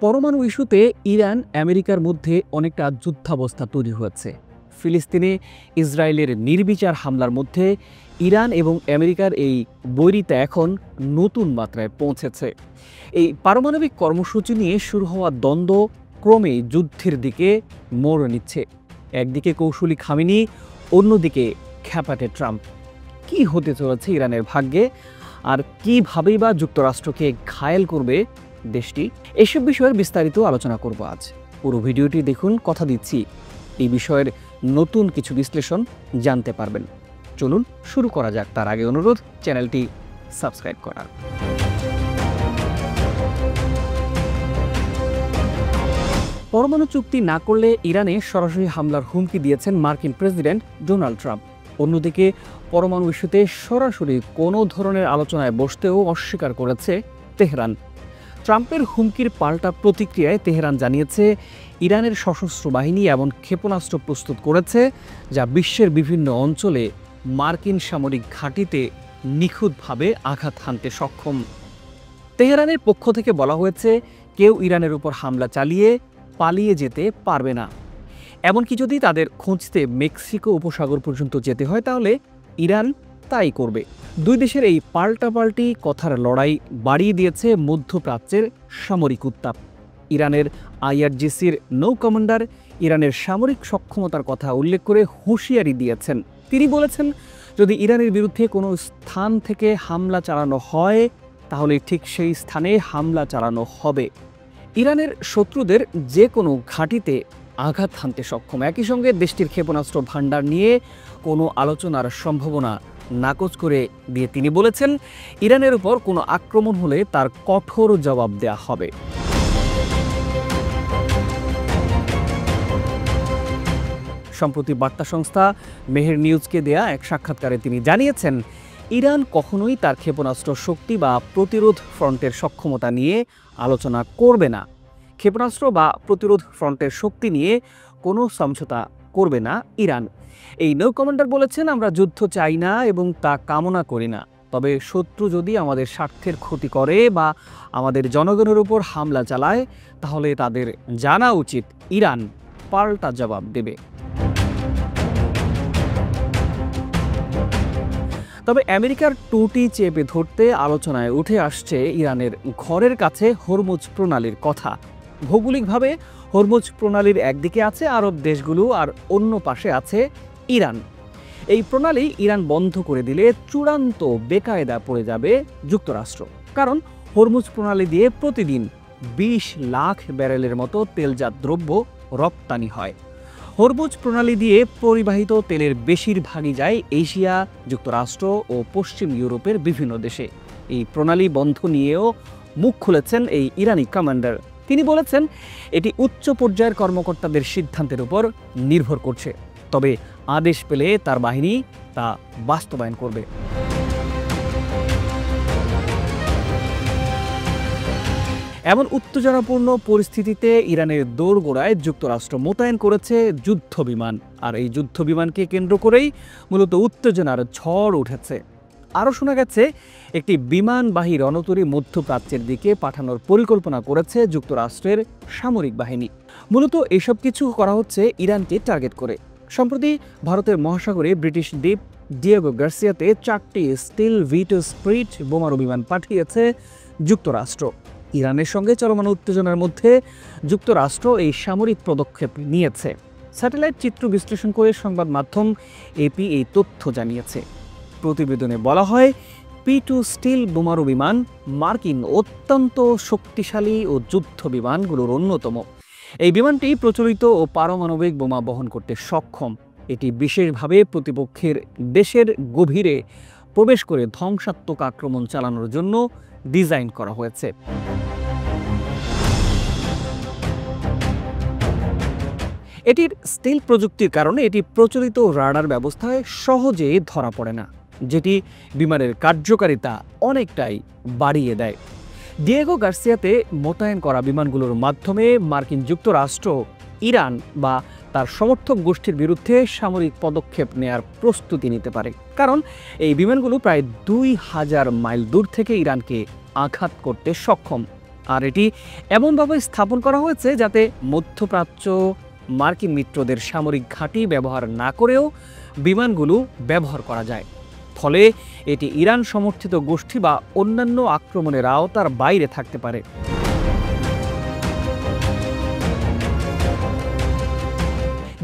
পরমাণু ইস্যুতে ইরান আমেরিকার মধ্যে অনেকটা যুদ্ধাবস্থা তৈরি হয়েছে। ফিলিস্তিনে ইসরায়েলের নির্বিচার হামলার মধ্যে ইরান এবং আমেরিকার এই বৈরিতা এখন নতুন মাত্রায় পৌঁছেছে। এই পারমাণবিক কর্মসূচি নিয়ে শুরু হওয়া দ্বন্দ্ব ক্রমে যুদ্ধের দিকে মোড় নিচ্ছে। একদিকে কৌশলী খামেনি, অন্যদিকে খ্যাপাটে ট্রাম্প। কি হতে চলেছে ইরানের ভাগ্যে, আর কিভাবেই বা যুক্তরাষ্ট্রকে ঘায়েল করবে দেশটি, এসব বিষয়ের বিস্তারিত আলোচনা করব আজ। পুরো ভিডিওটি দেখুন, কথা দিচ্ছি এই বিষয়ের নতুন কিছু বিশ্লেষণ জানতে পারবেন। চলুন শুরু করা যাক। তার আগে অনুরোধ, চ্যানেলটি সাবস্ক্রাইব করার। পরমাণু চুক্তি না করলে ইরানে সরাসরি হামলার হুমকি দিয়েছেন মার্কিন প্রেসিডেন্ট ডোনাল্ড ট্রাম্প। অন্যদিকে পরমাণু ইস্যুতে সরাসরি কোনো ধরনের আলোচনায় বসতেও অস্বীকার করেছে তেহরান। ট্রাম্পের হুমকির পাল্টা প্রতিক্রিয়ায় তেহরান জানিয়েছে ইরানের সশস্ত্র বাহিনী এমন ক্ষেপণাস্ত্র প্রস্তুত করেছে যা বিশ্বের বিভিন্ন অঞ্চলে মার্কিন সামরিক ঘাঁটিতে নিখুঁতভাবে আঘাত হানতে সক্ষম। তেহরানের পক্ষ থেকে বলা হয়েছে, কেউ ইরানের উপর হামলা চালিয়ে পালিয়ে যেতে পারবে না। এমনকি যদি তাদের খুঁজতে মেক্সিকো উপসাগর পর্যন্ত যেতে হয়, তাহলে ইরান তাই করবে। দুই দেশের এই পাল্টাপাল্টি কথার লড়াই বাড়িয়ে দিয়েছে মধ্যপ্রাচ্যের সামরিক উত্তাপ। ইরানের আইআরজিসির নৌ কমান্ডার ইরানের সামরিক সক্ষমতার কথা উল্লেখ করে হুঁশিয়ারি দিয়েছেন। তিনি বলেছেন, যদি ইরানের বিরুদ্ধে কোনো স্থান থেকে হামলা চালানো হয়, তাহলে ঠিক সেই স্থানে হামলা চালানো হবে। ইরানের শত্রুদের যে কোনো ঘাঁটিতে আঘাত হানতে সক্ষম। একই সঙ্গে দেশটির ক্ষেপণাস্ত্র ভাণ্ডার নিয়ে কোনো আলোচনার সম্ভাবনা নাকচ করে দিয়ে তিনি বলেছেন, ইরানের উপর কোনো আক্রমণ হলে তার কঠোর জবাব দেওয়া হবে। সম্প্রতি বার্তা সংস্থা মেহের নিউজকে দেয়া এক সাক্ষাৎকারে তিনি জানিয়েছেন, ইরান কখনোই তার ক্ষেপণাস্ত্র শক্তি বা প্রতিরোধ ফ্রন্টের সক্ষমতা নিয়ে আলোচনা করবে না। ক্ষেপণাস্ত্র বা প্রতিরোধ ফ্রন্টের শক্তি নিয়ে কোনো সমঝোতা করবে না ইরান। এই নৌ কমান্ডার বলেছেন, আমরা যুদ্ধ চাই না এবং তা কামনা করি না। তবে শত্রু যদি আমাদের স্বার্থের ক্ষতি করে বা আমাদের জনগণের উপর হামলা চালায়, তাহলে তাদের জানা উচিত ইরান পাল্টা জবাব দেবে। তবে আমেরিকার টুটি চেপে ধরতে আলোচনায় উঠে আসছে ইরানের ঘরের কাছে হরমুজ প্রণালীর কথা। ভৌগোলিকভাবে হরমুজ প্রণালীর একদিকে আছে আরব দেশগুলো, আর অন্য পাশে আছে ইরান। এই প্রণালী ইরান বন্ধ করে দিলে চূড়ান্ত বেকায়দা পড়ে যাবে যুক্তরাষ্ট্র। কারণ হরমুজ প্রণালী দিয়ে প্রতিদিন 20 লাখ ব্যারেলের মতো তেলজাত দ্রব্য রপ্তানি হয়। হরমুজ প্রণালী দিয়ে পরিবাহিত তেলের বেশিরভাগই যায় এশিয়া, যুক্তরাষ্ট্র ও পশ্চিম ইউরোপের বিভিন্ন দেশে। এই প্রণালী বন্ধ নিয়েও মুখ খুলেছেন এই ইরানি কমান্ডার। তিনি বলেছেন, এটি উচ্চ পর্যায়ের কর্মকর্তাদের সিদ্ধান্তের উপর নির্ভর করছে, তবে আদেশ পেলে তার বাহিনী তা বাস্তবায়ন করবে। এমন উত্তেজনাপূর্ণ পরিস্থিতিতে ইরানের দোরগোড়ায় যুক্তরাষ্ট্র মোতায়েন করেছে যুদ্ধ বিমান, আর এই যুদ্ধ বিমানকে কেন্দ্র করেই মূলত উত্তেজনার ঝড় উঠেছে। আরও শোনা গেছে, একটি বিমানবাহী রণতরী মধ্যপ্রাচ্যের দিকে পাঠানোর পরিকল্পনা করেছে যুক্তরাষ্ট্রের সামরিক বাহিনী। মূলত এসব কিছু করা হচ্ছে ইরানকে টার্গেট করে। সম্প্রতি ভারতের মহাসাগরে ব্রিটিশ দ্বীপ ডিয়েগো গার্সিয়াতে 4টি স্টিল ভিটো স্প্রিট বোমারু বিমান পাঠিয়েছে যুক্তরাষ্ট্র। ইরানের সঙ্গে চলমান উত্তেজনার মধ্যে যুক্তরাষ্ট্র এই সামরিক পদক্ষেপ নিয়েছে। স্যাটেলাইট চিত্র বিশ্লেষণ করে সংবাদ মাধ্যম এপি এই তথ্য জানিয়েছে। প্রতিবেদনে বলা হয়, P2 স্টিল বোমারু বিমান মার্কিন অত্যন্ত শক্তিশালী ও যুদ্ধ বিমানগুলোর অন্যতম। এই বিমানটি প্রচলিত ও পারমাণবিক বোমা বহন করতে সক্ষম। এটি বিশেষভাবে প্রতিপক্ষের দেশের গভীরে প্রবেশ করে ধ্বংসাত্মক আক্রমণ চালানোর জন্য ডিজাইন করা হয়েছে। এটির স্টিল প্রযুক্তির কারণে এটি প্রচলিত রাডার ব্যবস্থায় সহজে ধরা পড়ে না, যেটি বিমানের কার্যকারিতা অনেকটাই বাড়িয়ে দেয়। ডিয়েগো গার্সিয়াতে মোতায়েন করা বিমানগুলোর মাধ্যমে মার্কিন যুক্তরাষ্ট্র ইরান বা তার সমর্থক গোষ্ঠীর বিরুদ্ধে সামরিক পদক্ষেপ নেয়ার প্রস্তুতি নিতে পারে। কারণ এই বিমানগুলো প্রায় 2000 মাইল দূর থেকে ইরানকে আঘাত করতে সক্ষম। আর এটি এমনভাবে স্থাপন করা হয়েছে যাতে মধ্যপ্রাচ্য মার্কিন মিত্রদের সামরিক ঘাঁটি ব্যবহার না করেও বিমানগুলো ব্যবহার করা যায়। ফলে এটি ইরান সমর্থিত গোষ্ঠী বা অন্যান্য আক্রমণের আওতার বাইরে থাকতে পারে।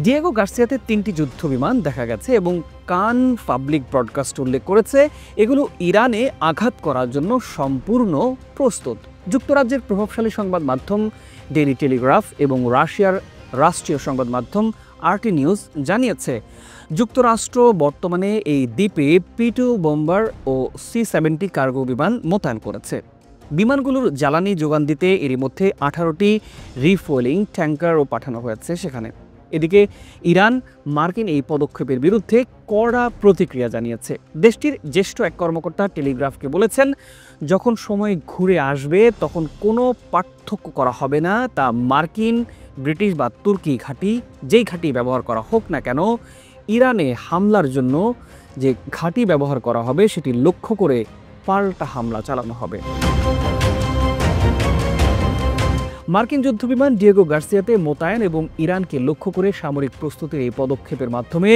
ডিয়েগো গার্সিয়াতে 3টি যুদ্ধ বিমান দেখা গেছে এবং কান পাবলিক ব্রডকাস্ট উল্লেখ করেছে এগুলো ইরানে আঘাত করার জন্য সম্পূর্ণ প্রস্তুত। যুক্তরাজ্যের প্রভাবশালী সংবাদ মাধ্যম ডেইলি টেলিগ্রাফ এবং রাশিয়ার রাষ্ট্রীয় সংবাদ মাধ্যম RT নিউজ জানিয়েছে যুক্তরাষ্ট্র বর্তমানে এই দ্বীপে P-2 বোম্বার ও C-70 কার্গো বিমান মোতায়েন করেছে। বিমানগুলোর জ্বালানি যোগান দিতে এরই মধ্যে 18টি রিফুয়েলিং ট্যাঙ্কারও পাঠানো হয়েছে সেখানে। এদিকে ইরান মার্কিন এই পদক্ষেপের বিরুদ্ধে কড়া প্রতিক্রিয়া জানিয়েছে। দেশটির জ্যেষ্ঠ এক কর্মকর্তা টেলিগ্রাফকে বলেছেন, যখন সময় ঘুরে আসবে তখন কোনো পার্থক্য করা হবে না, তা মার্কিন, ব্রিটিশ বা তুর্কি ঘাঁটি, যেই ঘাঁটি ব্যবহার করা হোক না কেন, ইরানে হামলার জন্য যে ঘাঁটি ব্যবহার করা হবে সেটি লক্ষ্য করে পাল্টা হামলা চালানো হবে। মার্কিন যুদ্ধবিমান ডিয়েগো গার্সিয়াতে মোতায়েন এবং ইরানকে লক্ষ্য করে সামরিক প্রস্তুতির এই পদক্ষেপের মাধ্যমে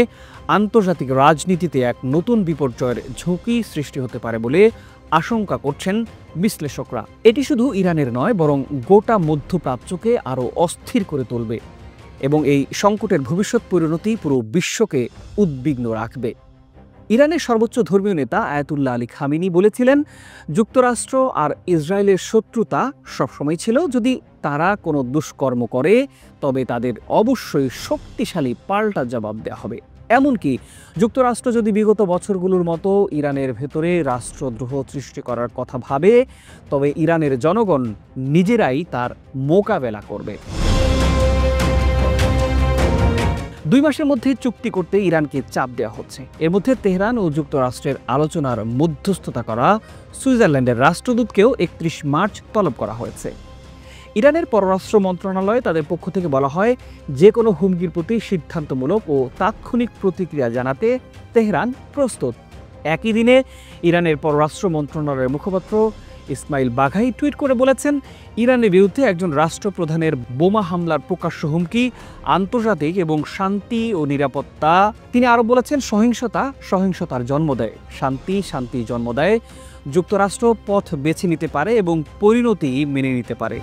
আন্তর্জাতিক রাজনীতিতে এক নতুন বিপর্যয়ের ঝুঁকি সৃষ্টি হতে পারে বলে আশঙ্কা করছেন বিশ্লেষকরা। এটি শুধু ইরানের নয়, বরং গোটা মধ্যপ্রাচ্যকে আরও অস্থির করে তুলবে এবং এই সংকটের ভবিষ্যৎ পরিণতি পুরো বিশ্বকে উদ্বিগ্ন রাখবে। ইরানের সর্বোচ্চ ধর্মীয় নেতা আয়াতুল্লাহ আলী খামেনি বলেছিলেন, যুক্তরাষ্ট্র আর ইসরায়েলের শত্রুতা সবসময় ছিল। যদি তারা কোনো দুষ্কর্ম করে তবে তাদের অবশ্যই শক্তিশালী পাল্টা জবাব দেওয়া হবে। এমনকি যুক্তরাষ্ট্র যদি বিগত বছরগুলোর মতো ইরানের ভেতরে রাষ্ট্রদ্রোহ সৃষ্টি করার কথা ভাবে, তবে ইরানের জনগণ নিজেরাই তার মোকাবেলা করবে। 2 মাসের মধ্যে চুক্তি করতে ইরানকে চাপ দেওয়া হচ্ছে। এর মধ্যে তেহরান ও যুক্তরাষ্ট্রের আলোচনার মধ্যস্থতা করা সুইজারল্যান্ডের রাষ্ট্রদূতকেও 31 মার্চ তলব করা হয়েছে। ইরানের পররাষ্ট্র মন্ত্রণালয় তাদের পক্ষ থেকে বলা হয়, যে কোনো হুমকির প্রতি সিদ্ধান্তমূলক ও তাৎক্ষণিক প্রতিক্রিয়া জানাতে তেহরান প্রস্তুত। একই দিনে ইরানের পররাষ্ট্র মন্ত্রণালয়ের মুখপাত্র ইসমাইল বাঘাই টুইট করে বলেছেন, ইরানের বিরুদ্ধে একজন রাষ্ট্রপ্রধানের বোমা হামলার প্রকাশ্য হুমকি আন্তর্জাতিক এবং শান্তি ও নিরাপত্তা। তিনি আরও বলেছেন, সহিংসতার জন্ম দেয়, শান্তি জন্ম দেয়। যুক্তরাষ্ট্র পথ বেছে নিতে পারে এবং পরিণতি মেনে নিতে পারে।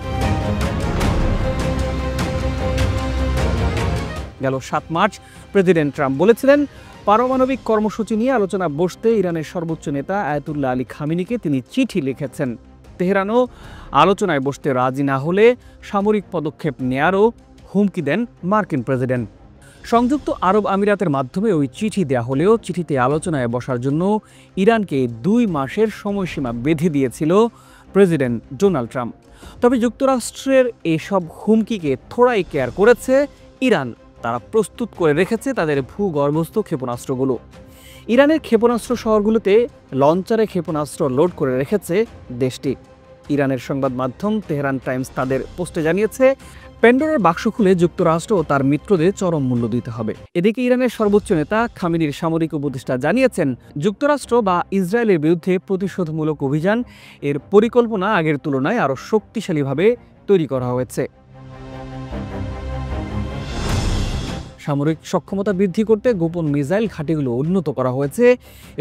গেল 7 মার্চ প্রেসিডেন্ট ট্রাম্প বলেছিলেন, পারমাণবিক কর্মসূচি নিয়ে আলোচনা বসতে ইরানের সর্বোচ্চ নেতা আয়াতুল্লাহ আলী খামেনিকে তিনি চিঠি লিখেছেন। তেহরানও আলোচনায় বসতে রাজি না হলে সামরিক পদক্ষেপ নেয়ারও হুমকি দেন মার্কিন প্রেসিডেন্ট। সংযুক্ত আরব আমিরাতের মাধ্যমে ওই চিঠি দেয়া হলেও চিঠিতে আলোচনায় বসার জন্য ইরানকে 2 মাসের সময়সীমা বেঁধে দিয়েছিল প্রেসিডেন্ট ডোনাল্ড ট্রাম্প। তবে যুক্তরাষ্ট্রের এসব হুমকিকে থোড়াই কেয়ার করেছে ইরান। তারা প্রস্তুত করে রেখেছে তাদের ভূগর্ভস্থ ক্ষেপণাস্ত্রগুলো। ইরানের ক্ষেপণাস্ত্র শহরগুলোতে লঞ্চারে ক্ষেপণাস্ত্র লোড করে রেখেছে দেশটি। ইরানের সংবাদ মাধ্যম তেহরান টাইমস তাদের পোস্টে জানিয়েছে, প্যান্ডোরার বাক্স খুলে যুক্তরাষ্ট্র ও তার মিত্রদের চরম মূল্য দিতে হবে। এদিকে ইরানের সর্বোচ্চ নেতা খামেনির সামরিক উপদেষ্টা জানিয়েছেন, যুক্তরাষ্ট্র বা ইসরায়েলের বিরুদ্ধে প্রতিশোধমূলক অভিযান এর পরিকল্পনা আগের তুলনায় আরও শক্তিশালীভাবে তৈরি করা হয়েছে। সামরিক সক্ষমতা বৃদ্ধি করতে গোপন মিসাইল ঘাঁটিগুলো উন্নত করা হয়েছে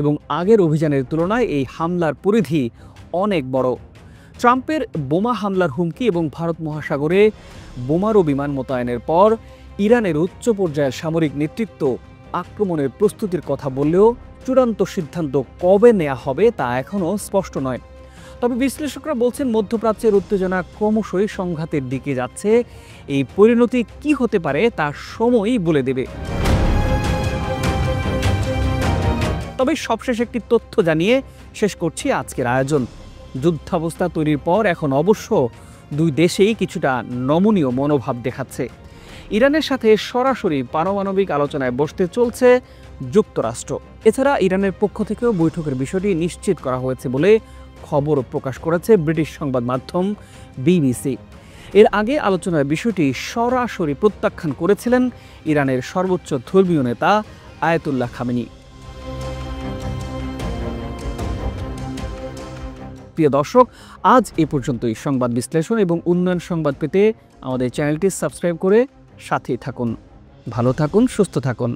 এবং আগের অভিযানের তুলনায় এই হামলার পরিধি অনেক বড়। ট্রাম্পের বোমা হামলার হুমকি এবং ভারত মহাসাগরে বোমারু বিমান মোতায়েনের পর ইরানের উচ্চ পর্যায়ের সামরিক নেতৃত্ব আক্রমণের প্রস্তুতির কথা বললেও চূড়ান্ত সিদ্ধান্ত কবে নেওয়া হবে তা এখনও স্পষ্ট নয়। তবে বিশ্লেষকরা বলছেন, মধ্যপ্রাচ্যের উত্তেজনা ক্রমশই সংঘাতের দিকে যাচ্ছে। এই পরিণতি কি হতে পারে তা সময়ই বলে দেবে। তবে সবশেষ একটি তথ্য জানিয়ে শেষ করছি আজকের আয়োজন। যুদ্ধাবস্থা তৈরির পর এখন অবশ্য 2 দেশেই কিছুটা নমনীয় মনোভাব দেখাচ্ছে। ইরানের সাথে সরাসরি পারমাণবিক আলোচনায় বসতে চলছে যুক্তরাষ্ট্র। এছাড়া ইরানের পক্ষ থেকেও বৈঠকের বিষয়টি নিশ্চিত করা হয়েছে বলে খবর প্রকাশ করেছে ব্রিটিশ সংবাদ মাধ্যম BBC। এর আগে আলোচনার বিষয়টি সরাসরি প্রত্যাখ্যান করেছিলেন ইরানের সর্বোচ্চ ধর্মীয় নেতা আয়াতুল্লাহ খামেনি। প্রিয় দর্শক, আজ এ পর্যন্তই। সংবাদ বিশ্লেষণ এবং উন্নয়ন সংবাদ পেতে আমাদের চ্যানেলটি সাবস্ক্রাইব করে সাথেই থাকুন। ভালো থাকুন, সুস্থ থাকুন।